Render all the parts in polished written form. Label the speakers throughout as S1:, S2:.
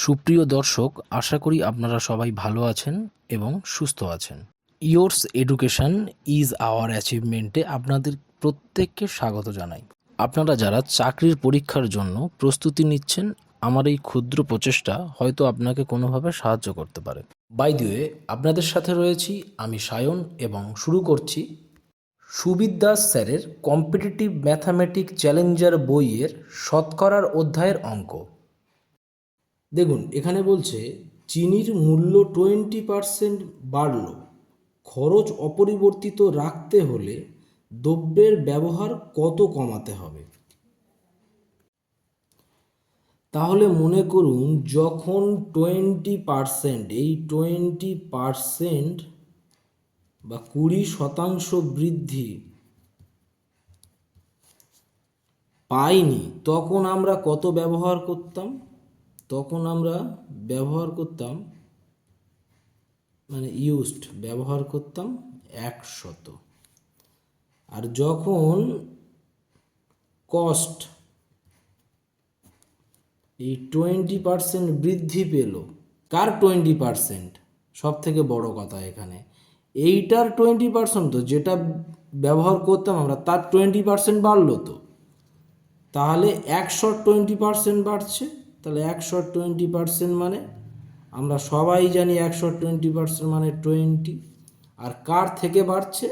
S1: সুপ্রিয় দর্শক, আশা করি আপনারা সবাই ভালো আছেন এবং সুস্থ আছেন। ইয়োর্স এডুকেশন ইজ আওয়ার অ্যাচিভমেন্টে আপনাদের প্রত্যেককে স্বাগত জানাই। আপনারা যারা চাকরির পরীক্ষার জন্য প্রস্তুতি নিচ্ছেন, আমার এই ক্ষুদ্র প্রচেষ্টা হয়তো আপনাকে কোনোভাবে সাহায্য করতে পারে। বাই দ্য ওয়ে, আপনাদের সাথে রয়েছি আমি সায়ন এবং শুরু করছি সুবিদ দাস স্যারের কম্পিটিটিভ ম্যাথামেটিক চ্যালেঞ্জার বইয়ের শতকরার অধ্যায়ের অঙ্ক। দেখুন, এখানে বলছে চিনির মূল্য 20% বাড়ল, খরচ অপরিবর্তিত রাখতে হলে দ্রব্যের ব্যবহার কত কমাতে হবে? তাহলে মনে করুন, যখন 20%, এই 20% বা 20% বৃদ্ধি পাইনি, তখন আমরা কত ব্যবহার করতাম? তখন আমরা ব্যবহার করতাম, মানে ব্যবহার করতাম 100। আর যখন কস্ট এই 20% বৃদ্ধি পেল, কার 20%? সব থেকে বড় কথা এখানে এইটার 20%, তো যেটা ব্যবহার করতাম আমরা তার 20% বাড়লো, তো তাহলে 100 20% বাড়ছে। তাহলে 100 20% মানে আমরা সবাই জানি 100 20% মানে 20। আর কার থেকে বাড়ছে?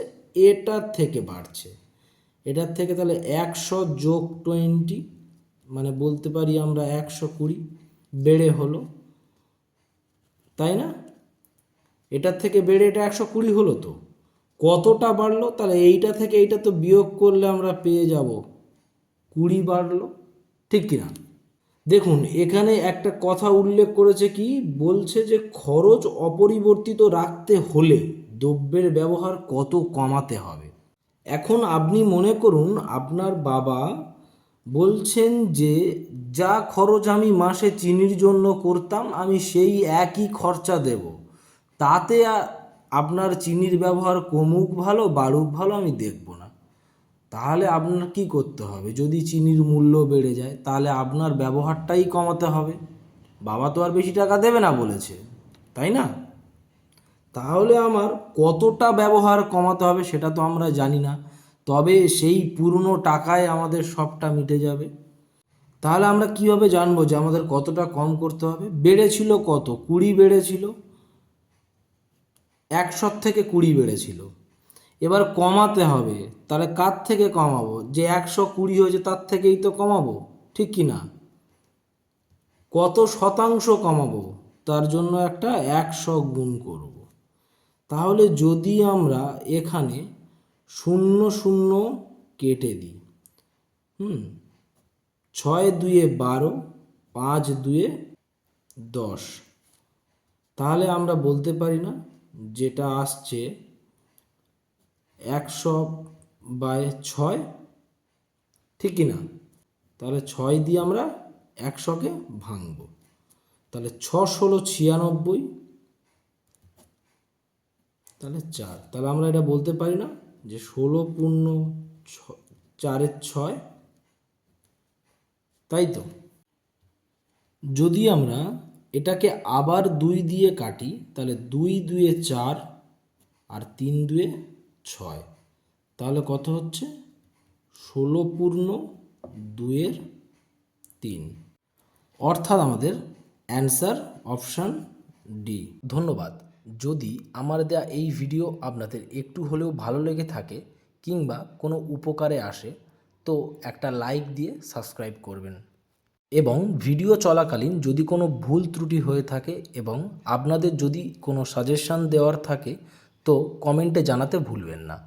S1: এটার থেকে বাড়ছে, এটার থেকে। তাহলে 100 যোগ 20 মানে বলতে পারি আমরা 120 বেড়ে হলো, তাই না? এটার থেকে বেড়ে এটা 120 হলো। তো কতটা বাড়লো? তাহলে এইটা থেকে এইটা তো বিয়োগ করলে আমরা পেয়ে যাব 20 বাড়লো, ঠিক কিনা? দেখুন, এখানে একটা কথা উল্লেখ করেছে, কি বলছে, যে খরচ অপরিবর্তিত রাখতে হলে দ্রব্যের ব্যবহার কত কমাতে হবে। এখন আপনি মনে করুন, আপনার বাবা বলছেন যে যা খরচ আমি মাসে চিনির জন্য করতাম, আমি সেই একই খরচা দেব, তাতে আপনার চিনির ব্যবহার কমুক ভালো বাড়ুক ভালো আমি দেখব না। তাহলে আপনার কি করতে হবে? যদি চিনির মূল্য বেড়ে যায়, তাহলে আপনার ব্যবহারটাই কমাতে হবে। বাবা তো আর বেশি টাকা দেবে না বলেছে, তাই না? তাহলে আমার কতটা ব্যবহার কমাতে হবে সেটা তো আমরা জানি না, তবে সেই পুরনো টাকায় আমাদের সবটা মিটে যাবে। তাহলে আমরা কিভাবে জানবো যে আমাদের কতটা কম করতে হবে? বেড়েছিল কত? 20 বেড়েছিল, 100 থেকে 20 বেড়েছিল। এবার কমাতে হবে, তাহলে কার থেকে কমাবো? যে 120 হয়েছে তার থেকেই তো কমাবো, ঠিক কি না? কত শতাংশ কমাবো? তার জন্য একটা 100 গুণ করব। তাহলে যদি আমরা এখানে 0 0 কেটে দিই, 6 2 12, 5 2 10, তাহলে আমরা বলতে পারি না যেটা আসছে 100/6, ঠিক কি না? তাহলে 6 দিয়ে আমরা 100কে ভাঙব, তাহলে 6 16 96, তাহলে 4। তাহলে আমরা এটা বলতে পারি না যে 16 পূর্ণ 4 6, তাই তো? যদি আমরা এটাকে আবার 2 দিয়ে কাটি, তাহলে 2 2 4 আর 3 2 6, তাহলে কত হচ্ছে? 16 পূর্ণ 2 3। অর্থাৎ আমাদের অ্যান্সার অপশান ডি। ধন্যবাদ। যদি আমার দেয়া এই ভিডিও আপনাদের একটু হলেও ভালো লেগে থাকে কিংবা কোনো উপকারে আসে, তো একটা লাইক দিয়ে সাবস্ক্রাইব করবেন। এবং ভিডিও চলাকালীন যদি কোনো ভুল ত্রুটি হয়ে থাকে এবং আপনাদের যদি কোনো সাজেশান দেওয়ার থাকে, তো কমেন্টে জানাতে ভুলবেন না।